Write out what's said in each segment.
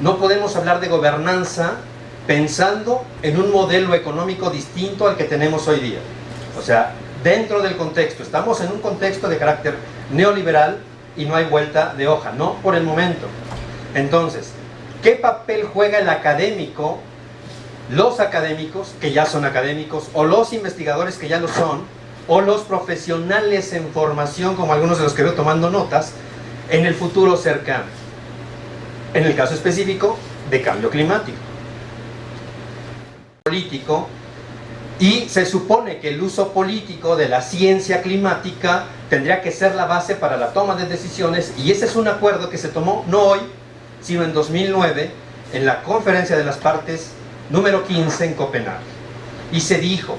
No podemos hablar de gobernanza pensando en un modelo económico distinto al que tenemos hoy día. O sea, dentro del contexto, estamos en un contexto de carácter neoliberal y no hay vuelta de hoja, no por el momento. Entonces, ¿qué papel juega el académico, los académicos que ya son académicos, o los investigadores que ya lo son, o los profesionales en formación, como algunos de los que veo tomando notas, en el futuro cercano? En el caso específico de cambio climático. Político, y se supone que el uso político de la ciencia climática tendría que ser la base para la toma de decisiones, y ese es un acuerdo que se tomó no hoy, sino en 2009, en la Conferencia de las Partes número 15 en Copenhague. Y se dijo,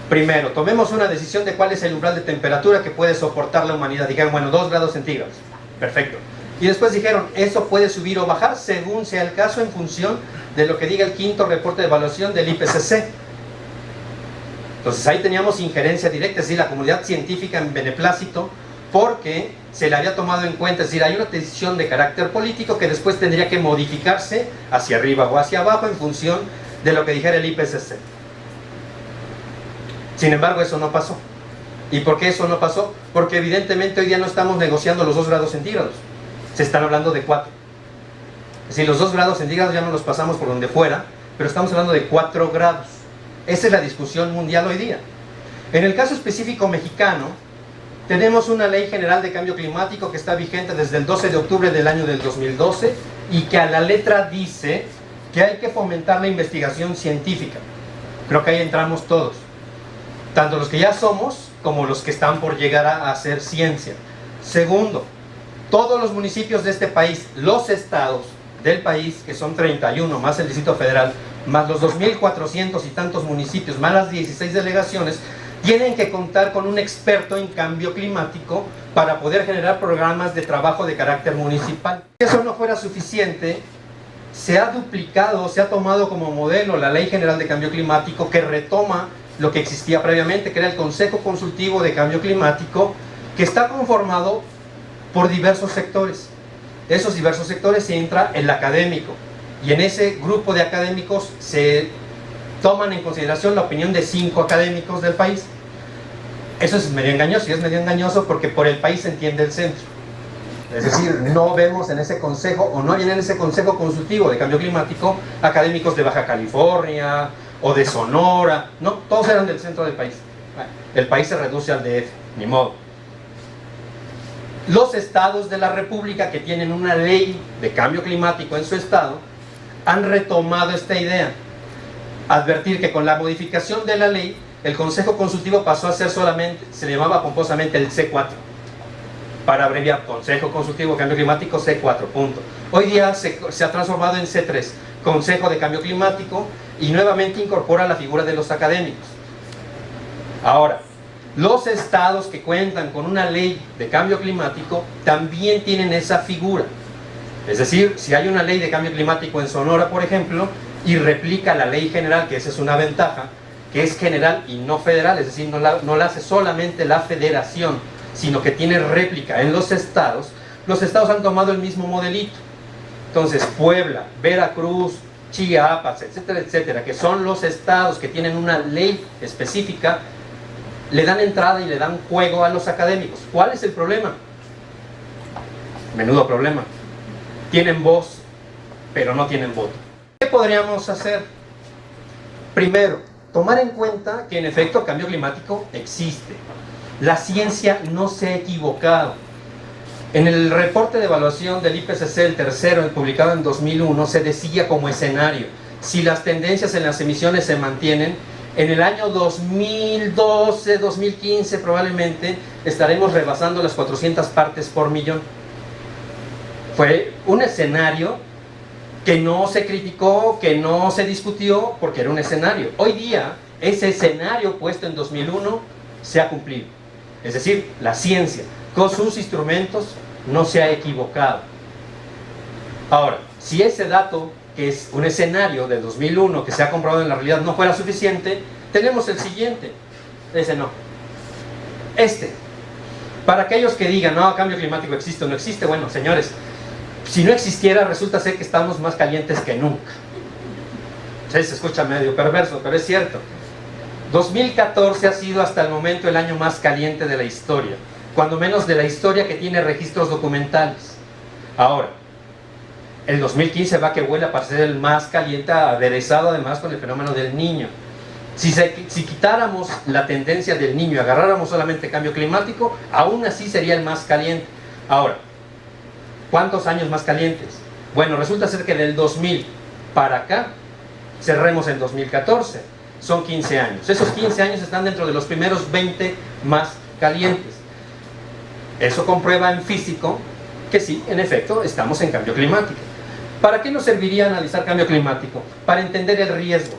primero, tomemos una decisión de cuál es el umbral de temperatura que puede soportar la humanidad. Dijeron, bueno, 2 grados centígrados. Perfecto. Y después dijeron, eso puede subir o bajar según sea el caso en función de lo que diga el 5º reporte de evaluación del IPCC. Entonces ahí teníamos injerencia directa, es decir, la comunidad científica en beneplácito, porque se le había tomado en cuenta, es decir, hay una decisión de carácter político que después tendría que modificarse hacia arriba o hacia abajo en función de lo que dijera el IPCC. Sin embargo, eso no pasó. ¿Y por qué eso no pasó? Porque evidentemente hoy día no estamos negociando los 2 grados centígrados. Se están hablando de 4. Es decir, los 2 grados centígrados ya no los pasamos por donde fuera, pero estamos hablando de 4 grados. Esa es la discusión mundial hoy día. En el caso específico mexicano, tenemos una ley general de cambio climático que está vigente desde el 12 de octubre del año del 2012 y que a la letra dice que hay que fomentar la investigación científica. Creo que ahí entramos todos, tanto los que ya somos como los que están por llegar a hacer ciencia. Segundo, todos los municipios de este país, los estados del país, que son 31 más el Distrito Federal, más los 2.400 y tantos municipios, más las 16 delegaciones, tienen que contar con un experto en cambio climático para poder generar programas de trabajo de carácter municipal. Si eso no fuera suficiente, se ha duplicado, se ha tomado como modelo la Ley General de Cambio Climático, que retoma lo que existía previamente, que era el Consejo Consultivo de Cambio Climático, que está conformado por diversos sectores. Esos diversos sectores se entra el académico, y en ese grupo de académicos se toman en consideración la opinión de 5 académicos del país. Eso es medio engañoso, y es medio engañoso porque por el país se entiende el centro. Es decir, no vemos en ese consejo, o no viene en ese consejo consultivo de cambio climático, académicos de Baja California o de Sonora, no, todos eran del centro del país. El país se reduce al DF, ni modo. Los estados de la República que tienen una ley de cambio climático en su estado han retomado esta idea. Advertir que con la modificación de la ley, el Consejo Consultivo pasó a ser solamente, se le llamaba pomposamente el C4, para abreviar, Consejo Consultivo de Cambio Climático C4, punto. Hoy día se ha transformado en C3, Consejo de Cambio Climático, y nuevamente incorpora la figura de los académicos. Ahora, los estados que cuentan con una ley de cambio climático también tienen esa figura. Es decir, si hay una ley de cambio climático en Sonora, por ejemplo, y replica la ley general, que esa es una ventaja, que es general y no federal, es decir, no la hace solamente la federación, sino que tiene réplica en los estados han tomado el mismo modelito. Entonces, Puebla, Veracruz, Chiapas, etcétera, etcétera, que son los estados que tienen una ley específica, le dan entrada y le dan juego a los académicos. ¿Cuál es el problema? Menudo problema. Tienen voz, pero no tienen voto. ¿Qué podríamos hacer? Primero, tomar en cuenta que en efecto el cambio climático existe. La ciencia no se ha equivocado. En el reporte de evaluación del IPCC, el tercero, publicado en 2001, se decía como escenario: si las tendencias en las emisiones se mantienen, en el año 2012, 2015 probablemente estaremos rebasando las 400 partes por millón. Fue un escenario que no se criticó, que no se discutió, porque era un escenario. Hoy día, ese escenario puesto en 2001 se ha cumplido. Es decir, la ciencia, con sus instrumentos, no se ha equivocado. Ahora, si ese dato, que es un escenario del 2001 que se ha comprobado en la realidad, no fuera suficiente, tenemos el siguiente. Ese no. Para aquellos que digan, no, cambio climático existe o no existe, bueno, señores, si no existiera, resulta ser que estamos más calientes que nunca. Sí, se escucha medio perverso, pero es cierto. 2014 ha sido hasta el momento el año más caliente de la historia, cuando menos de la historia que tiene registros documentales. Ahora, el 2015 va que huele para ser el más caliente, aderezado además con el fenómeno del Niño. Si quitáramos la tendencia del Niño y agarráramos solamente cambio climático, aún así sería el más caliente. Ahora, ¿cuántos años más calientes? Bueno, resulta ser que del 2000 para acá, cerremos en 2014, son 15 años. Esos 15 años están dentro de los primeros 20 más calientes. Eso comprueba en físico que sí, en efecto, estamos en cambio climático. ¿Para qué nos serviría analizar cambio climático? Para entender el riesgo,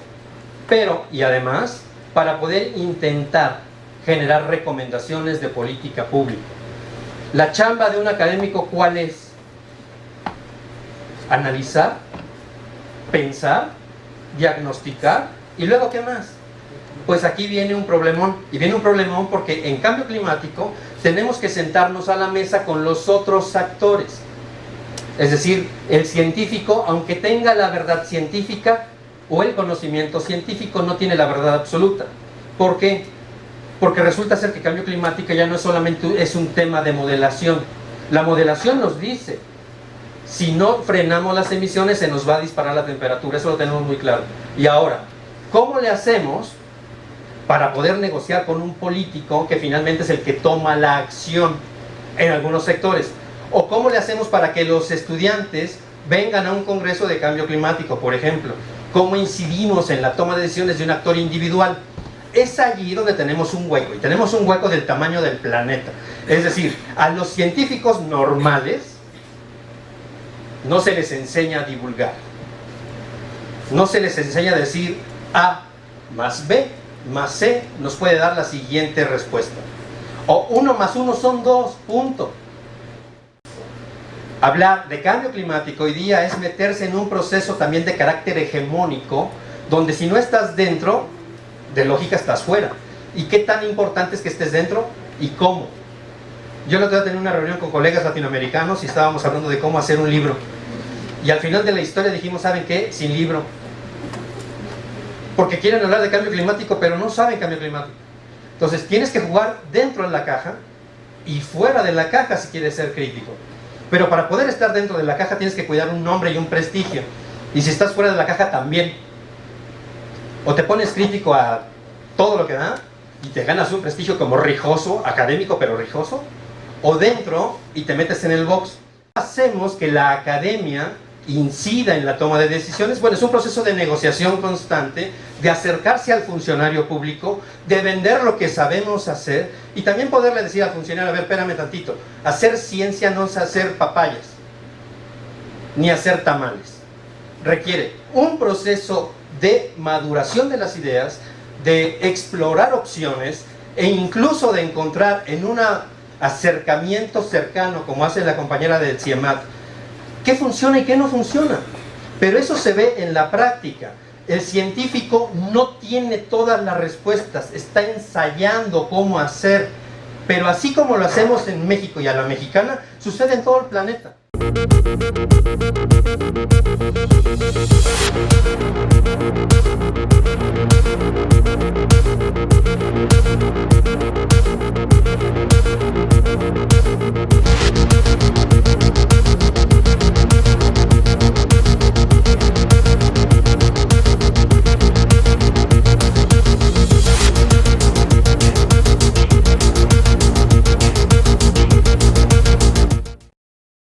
pero, y además, para poder intentar generar recomendaciones de política pública. La chamba de un académico, ¿cuál es? Analizar, pensar, diagnosticar, y luego, ¿qué más? Pues aquí viene un problemón, y viene un problemón porque en cambio climático tenemos que sentarnos a la mesa con los otros actores. Es decir, el científico, aunque tenga la verdad científica o el conocimiento científico, no tiene la verdad absoluta. ¿Por qué? Porque resulta ser que cambio climático ya no es solamente un tema de modelación. La modelación nos dice, si no frenamos las emisiones se nos va a disparar la temperatura, eso lo tenemos muy claro. Y ahora, ¿cómo le hacemos para poder negociar con un político que finalmente es el que toma la acción en algunos sectores? ¿O cómo le hacemos para que los estudiantes vengan a un congreso de cambio climático, por ejemplo? ¿Cómo incidimos en la toma de decisiones de un actor individual? Es allí donde tenemos un hueco, y tenemos un hueco del tamaño del planeta. Es decir, a los científicos normales no se les enseña a divulgar. No se les enseña a decir A más B más C nos puede dar la siguiente respuesta. O 1 más 1 son 2, punto. Hablar de cambio climático hoy día es meterse en un proceso también de carácter hegemónico, donde si no estás dentro, de lógica estás fuera. ¿Y qué tan importante es que estés dentro? ¿Y cómo? Yo el otro día tenía una reunión con colegas latinoamericanos y estábamos hablando de cómo hacer un libro. Y al final de la historia dijimos, ¿saben qué? Sin libro. Porque quieren hablar de cambio climático, pero no saben cambio climático. Entonces tienes que jugar dentro de la caja y fuera de la caja si quieres ser crítico. Pero para poder estar dentro de la caja tienes que cuidar un nombre y un prestigio. Y si estás fuera de la caja también. O te pones crítico a todo lo que da y te ganas un prestigio como rijoso, académico pero rijoso. O dentro y te metes en el box. Hacemos que la academia incida en la toma de decisiones. Bueno, es un proceso de negociación constante, de acercarse al funcionario público, de vender lo que sabemos hacer y también poderle decir al funcionario, a ver, espérame tantito, hacer ciencia no es hacer papayas ni hacer tamales, requiere un proceso de maduración de las ideas, de explorar opciones e incluso de encontrar en un acercamiento cercano, como hace la compañera del CIEMAT, qué funciona y qué no funciona. Pero eso se ve en la práctica. El científico no tiene todas las respuestas, está ensayando cómo hacer, pero así como lo hacemos en México y a la mexicana, sucede en todo el planeta.